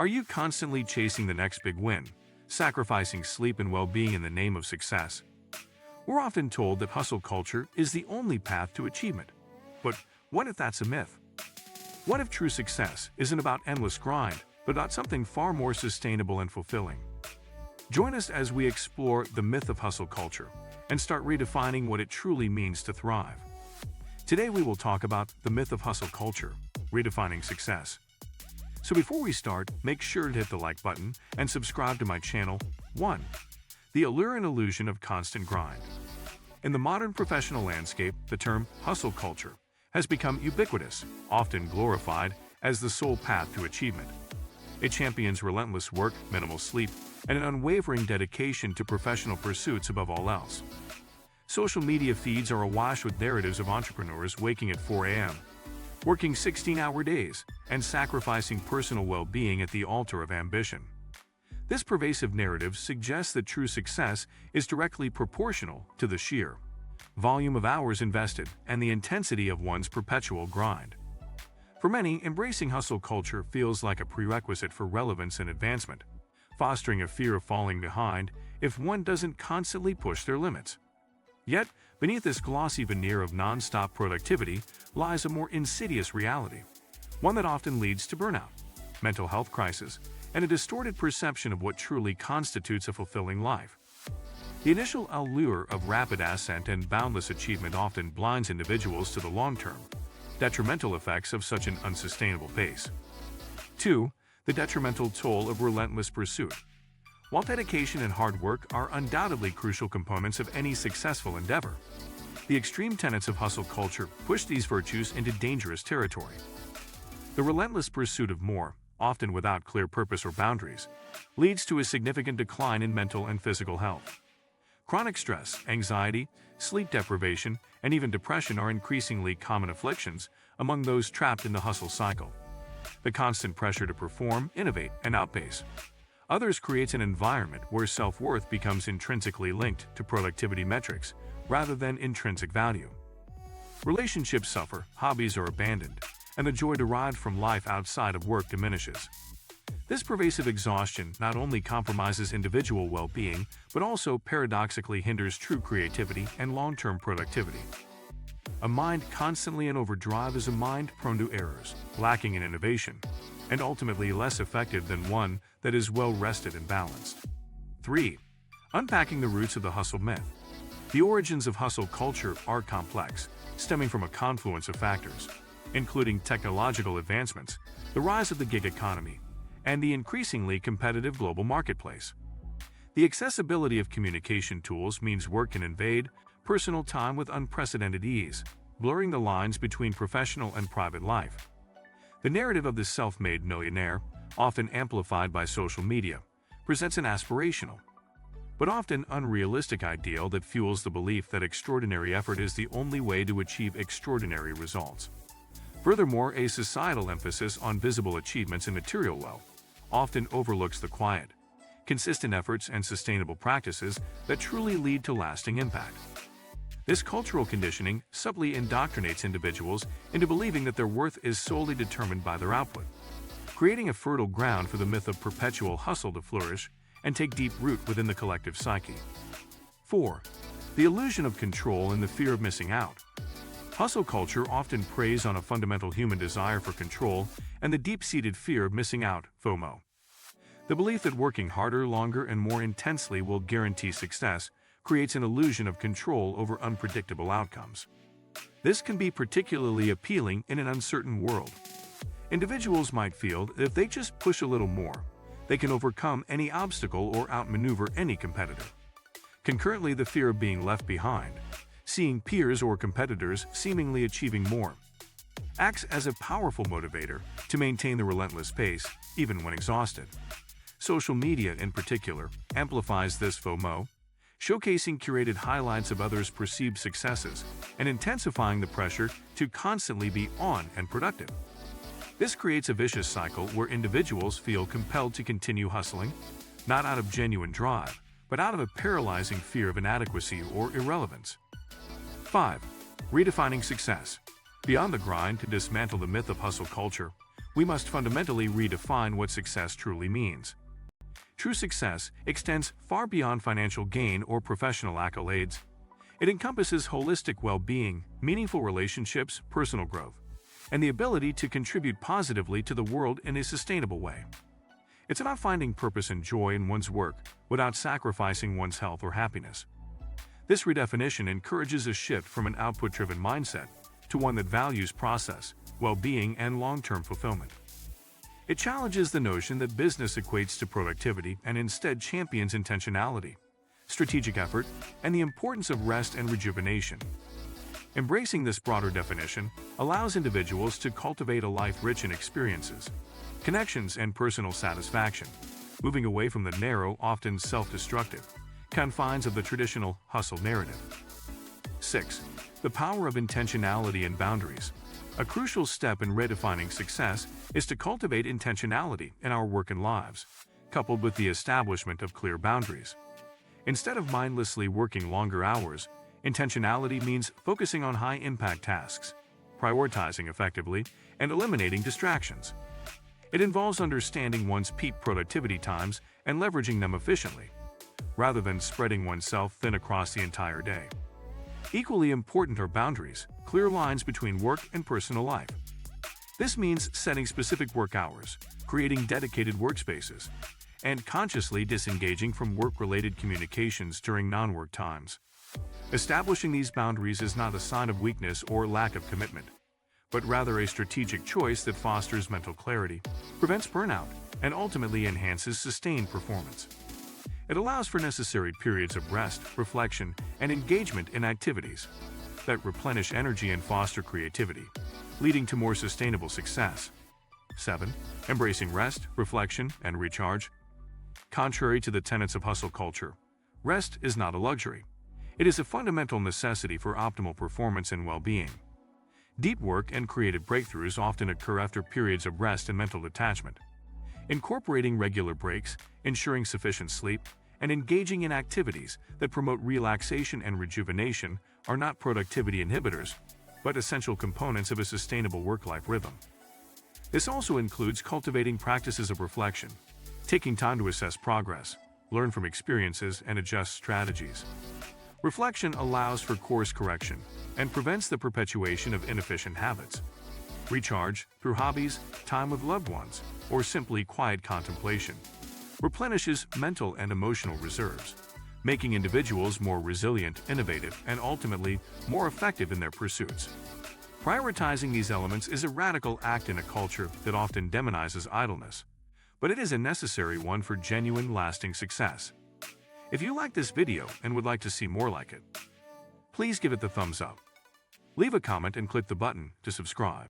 Are you constantly chasing the next big win, sacrificing sleep and well-being in the name of success? We're often told that hustle culture is the only path to achievement. But what if that's a myth? What if true success isn't about endless grind, but about something far more sustainable and fulfilling? Join us as we explore the myth of hustle culture and start redefining what it truly means to thrive. Today we will talk about the myth of hustle culture, redefining success. So before we start, make sure to hit the like button and subscribe to my channel. 1. The allure and illusion of constant grind. In the modern professional landscape, the term hustle culture has become ubiquitous, often glorified as the sole path to achievement. It champions relentless work, minimal sleep, and an unwavering dedication to professional pursuits above all else. Social media feeds are awash with narratives of entrepreneurs waking at 4 a.m., working 16-hour days, and sacrificing personal well-being at the altar of ambition. This pervasive narrative suggests that true success is directly proportional to the sheer volume of hours invested and the intensity of one's perpetual grind. For many, embracing hustle culture feels like a prerequisite for relevance and advancement, fostering a fear of falling behind if one doesn't constantly push their limits. Yet, beneath this glossy veneer of non-stop productivity lies a more insidious reality, one that often leads to burnout, mental health crisis, and a distorted perception of what truly constitutes a fulfilling life. The initial allure of rapid ascent and boundless achievement often blinds individuals to the long-term, detrimental effects of such an unsustainable pace. 2. The detrimental toll of relentless pursuit. While dedication and hard work are undoubtedly crucial components of any successful endeavor, the extreme tenets of hustle culture push these virtues into dangerous territory. The relentless pursuit of more, often without clear purpose or boundaries, leads to a significant decline in mental and physical health. Chronic stress, anxiety, sleep deprivation, and even depression are increasingly common afflictions among those trapped in the hustle cycle. The constant pressure to perform, innovate, and outpace others creates an environment where self-worth becomes intrinsically linked to productivity metrics rather than intrinsic value. Relationships suffer, hobbies are abandoned, and the joy derived from life outside of work diminishes. This pervasive exhaustion not only compromises individual well-being, but also paradoxically hinders true creativity and long-term productivity. A mind constantly in overdrive is a mind prone to errors, lacking in innovation, and ultimately less effective than one that is well-rested and balanced. 3. Unpacking the roots of the hustle myth. The origins of hustle culture are complex, stemming from a confluence of factors, including technological advancements, the rise of the gig economy, and the increasingly competitive global marketplace. The accessibility of communication tools means work can invade personal time with unprecedented ease, blurring the lines between professional and private life. The narrative of the self-made millionaire, often amplified by social media, presents an aspirational, but often unrealistic ideal that fuels the belief that extraordinary effort is the only way to achieve extraordinary results. Furthermore, a societal emphasis on visible achievements and material wealth often overlooks the quiet, consistent efforts and sustainable practices that truly lead to lasting impact. This cultural conditioning subtly indoctrinates individuals into believing that their worth is solely determined by their output, creating a fertile ground for the myth of perpetual hustle to flourish and take deep root within the collective psyche. 4. The illusion of control and the fear of missing out. Hustle culture often preys on a fundamental human desire for control and the deep-seated fear of missing out, FOMO. The belief that working harder, longer, and more intensely will guarantee success creates an illusion of control over unpredictable outcomes. This can be particularly appealing in an uncertain world. Individuals might feel that if they just push a little more, they can overcome any obstacle or outmaneuver any competitor. Concurrently, the fear of being left behind, seeing peers or competitors seemingly achieving more, acts as a powerful motivator to maintain the relentless pace, even when exhausted. Social media, in particular, amplifies this FOMO, showcasing curated highlights of others' perceived successes and intensifying the pressure to constantly be on and productive. This creates a vicious cycle where individuals feel compelled to continue hustling, not out of genuine drive, but out of a paralyzing fear of inadequacy or irrelevance. 5. Redefining success. Beyond the grind to dismantle the myth of hustle culture, we must fundamentally redefine what success truly means. True success extends far beyond financial gain or professional accolades. It encompasses holistic well-being, meaningful relationships, personal growth, and the ability to contribute positively to the world in a sustainable way. It's about finding purpose and joy in one's work without sacrificing one's health or happiness. This redefinition encourages a shift from an output-driven mindset to one that values process, well-being, and long-term fulfillment. It challenges the notion that business equates to productivity and instead champions intentionality, strategic effort, and the importance of rest and rejuvenation. Embracing this broader definition allows individuals to cultivate a life rich in experiences, connections, and personal satisfaction, moving away from the narrow, often self-destructive, confines of the traditional hustle narrative. 6. The power of intentionality and boundaries. A crucial step in redefining success is to cultivate intentionality in our work and lives, coupled with the establishment of clear boundaries. Instead of mindlessly working longer hours, intentionality means focusing on high-impact tasks, prioritizing effectively, and eliminating distractions. It involves understanding one's peak productivity times and leveraging them efficiently, rather than spreading oneself thin across the entire day. Equally important are boundaries, clear lines between work and personal life. This means setting specific work hours, creating dedicated workspaces, and consciously disengaging from work-related communications during non-work times. Establishing these boundaries is not a sign of weakness or lack of commitment, but rather a strategic choice that fosters mental clarity, prevents burnout, and ultimately enhances sustained performance. It allows for necessary periods of rest, reflection, and engagement in activities that replenish energy and foster creativity, leading to more sustainable success. 7. Embracing rest, reflection, and recharge. Contrary to the tenets of hustle culture, rest is not a luxury. It is a fundamental necessity for optimal performance and well-being. Deep work and creative breakthroughs often occur after periods of rest and mental detachment. Incorporating regular breaks, ensuring sufficient sleep, and engaging in activities that promote relaxation and rejuvenation are not productivity inhibitors, but essential components of a sustainable work-life rhythm. This also includes cultivating practices of reflection, taking time to assess progress, learn from experiences, and adjust strategies. Reflection allows for course correction and prevents the perpetuation of inefficient habits. Recharge, through hobbies, time with loved ones, or simply quiet contemplation, replenishes mental and emotional reserves, making individuals more resilient, innovative, and ultimately more effective in their pursuits. Prioritizing these elements is a radical act in a culture that often demonizes idleness, but it is a necessary one for genuine, lasting success. If you like this video and would like to see more like it, please give it the thumbs up. Leave a comment and click the button to subscribe.